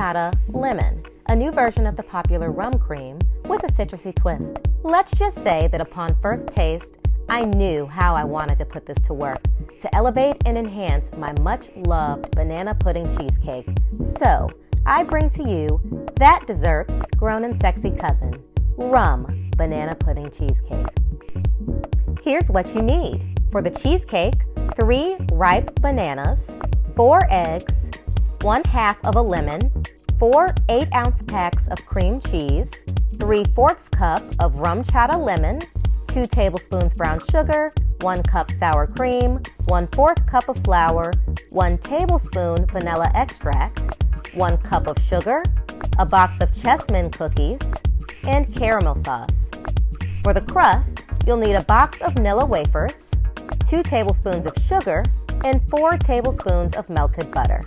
Rumchata Limon, a new version of the popular rum cream with a citrusy twist. Let's just say that upon first taste, I knew how I wanted to put this to work to elevate and enhance my much-loved banana pudding cheesecake. So, I bring to you that dessert's grown and sexy cousin, rum banana pudding cheesecake. Here's what you need. For the cheesecake, 3 ripe bananas, 4 eggs, 1/2 of a lemon, 4 8-ounce packs of cream cheese, 3/4 cup of Rumchata Limon, 2 tablespoons brown sugar, 1 cup sour cream, 1/4 cup of flour, 1 tablespoon vanilla extract, 1 cup of sugar, a box of chessmen cookies, and caramel sauce. For the crust, you'll need a box of Nilla wafers, 2 tablespoons of sugar, and 4 tablespoons of melted butter.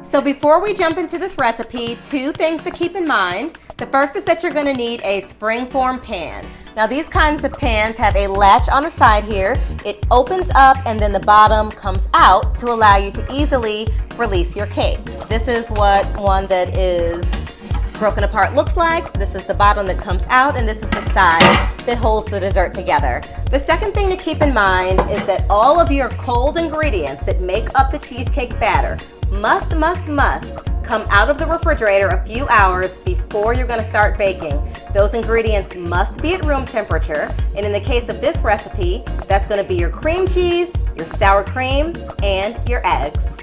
So before we jump into this recipe, 2 things to keep in mind. The first is that you're going to need a springform pan. Now these kinds of pans have a latch on the side here. It opens up and then the bottom comes out to allow you to easily release your cake. This is what one that is broken apart looks like. This is the bottom that comes out, and this is the side that holds the dessert together. The second thing to keep in mind is that all of your cold ingredients that make up the cheesecake batter must come out of the refrigerator a few hours before you're going to start baking. Those ingredients must be at room temperature, and in the case of this recipe, that's going to be your cream cheese, your sour cream, and your eggs.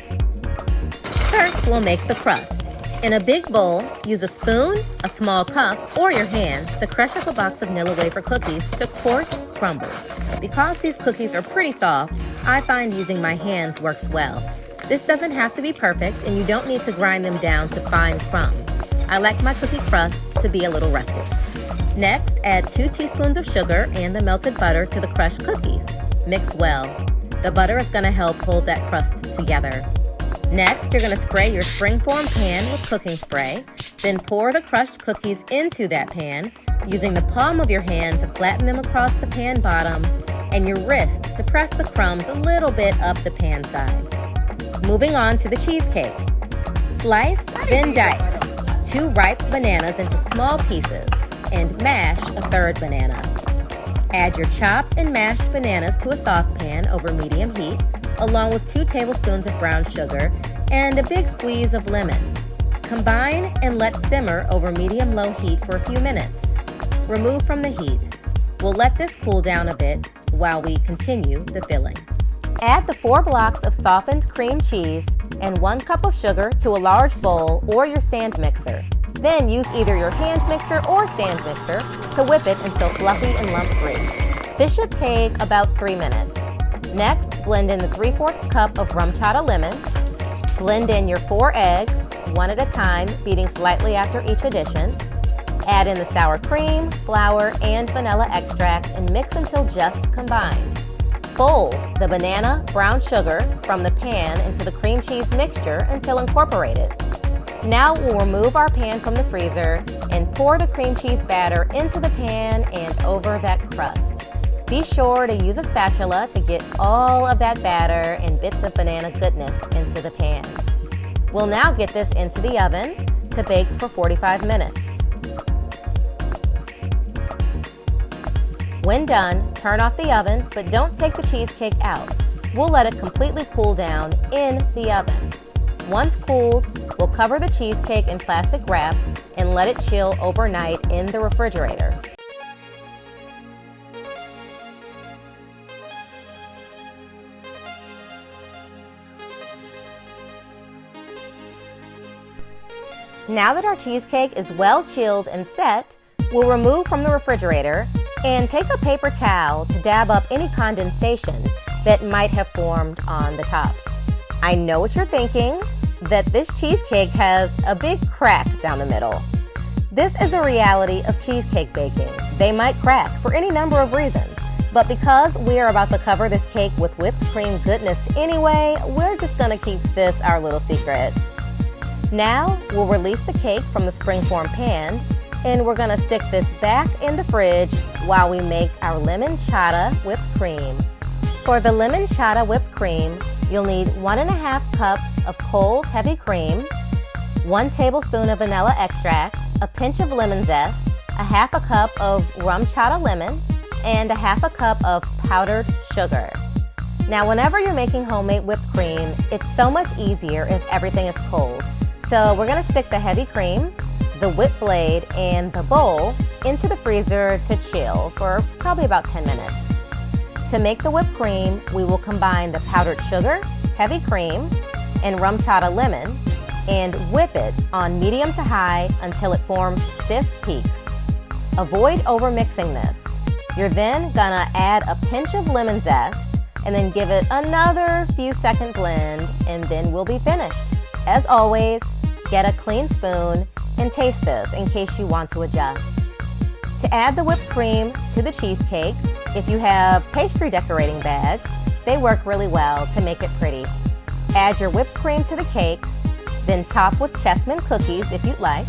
First, we'll make the crust. In a big bowl, use a spoon, a small cup, or your hands to crush up a box of Nilla wafer cookies to coarse crumbles. Because these cookies are pretty soft, I find using my hands works well. This doesn't have to be perfect, and you don't need to grind them down to fine crumbs. I like my cookie crusts to be a little rustic. Next, add 2 teaspoons of sugar and the melted butter to the crushed cookies. Mix well. The butter is going to help hold that crust together. Next, you're going to spray your springform pan with cooking spray, then pour the crushed cookies into that pan, using the palm of your hand to flatten them across the pan bottom and your wrist to press the crumbs a little bit up the pan sides. Moving on to the cheesecake. Slice, then dice 2 ripe bananas into small pieces and mash a 3rd banana. Add your chopped and mashed bananas to a saucepan over medium heat, along with 2 tablespoons of brown sugar and a big squeeze of lemon. Combine and let simmer over medium-low heat for a few minutes. Remove from the heat. We'll let this cool down a bit while we continue the filling. Add the 4 blocks of softened cream cheese and 1 cup of sugar to a large bowl or your stand mixer. Then use either your hand mixer or stand mixer to whip it until fluffy and lump-free. This should take about 3 minutes. Next, blend in the 3/4 cup of Rumchata Limon. Blend in your 4 eggs, one at a time, beating slightly after each addition. Add in the sour cream, flour, and vanilla extract and mix until just combined. Fold the banana brown sugar from the pan into the cream cheese mixture until incorporated. Now we'll remove our pan from the freezer and pour the cream cheese batter into the pan and over that crust. Be sure to use a spatula to get all of that batter and bits of banana goodness into the pan. We'll now get this into the oven to bake for 45 minutes. When done, turn off the oven, but don't take the cheesecake out. We'll let it completely cool down in the oven. Once cooled, we'll cover the cheesecake in plastic wrap and let it chill overnight in the refrigerator. Now that our cheesecake is well chilled and set, we'll remove from the refrigerator and take a paper towel to dab up any condensation that might have formed on the top. I know what you're thinking, that this cheesecake has a big crack down the middle. This is a reality of cheesecake baking. They might crack for any number of reasons, but because we are about to cover this cake with whipped cream goodness anyway, we're just gonna keep this our little secret. Now, we'll release the cake from the springform pan, and we're gonna stick this back in the fridge while we make our Rumchata whipped cream. For the Rumchata whipped cream, you'll need 1.5 cups of cold heavy cream, 1 tablespoon of vanilla extract, a pinch of lemon zest, a half a cup of Rumchata Limon, and a half a cup of powdered sugar. Now, whenever you're making homemade whipped cream, it's so much easier if everything is cold. So we're gonna stick the heavy cream, the whip blade, and the bowl into the freezer to chill for probably about 10 minutes. To make the whipped cream, we will combine the powdered sugar, heavy cream, and Rumchata Limon and whip it on medium to high until it forms stiff peaks. Avoid overmixing this. You're then gonna add a pinch of lemon zest and then give it another few second blend, and then we'll be finished. As always, get a clean spoon and taste this in case you want to adjust. To add the whipped cream to the cheesecake, if you have pastry decorating bags, they work really well to make it pretty. Add your whipped cream to the cake, then top with chessmen cookies if you'd like,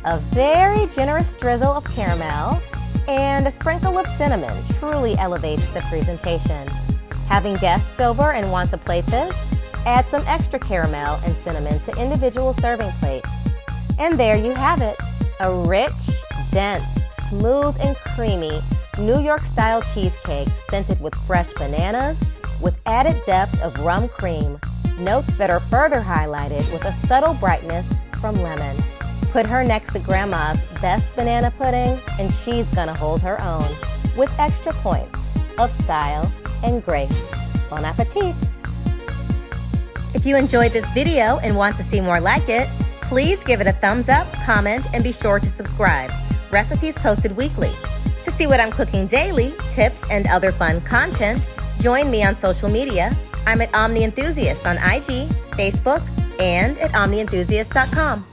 a very generous drizzle of caramel, and a sprinkle of cinnamon truly elevates the presentation. Having guests over and want to plate this, add some extra caramel and cinnamon to individual serving plates. And there you have it, a rich, dense, smooth and creamy New York-style cheesecake scented with fresh bananas with added depth of rum cream, notes that are further highlighted with a subtle brightness from lemon. Put her next to Grandma's best banana pudding and she's gonna hold her own with extra points of style and grace. Bon appetit! If you enjoyed this video and want to see more like it, please give it a thumbs up, comment, and be sure to subscribe. Recipes posted weekly. To see what I'm cooking daily, tips, and other fun content, join me on social media. I'm at Omni Enthusiast on IG, Facebook, and at omnienthusiast.com.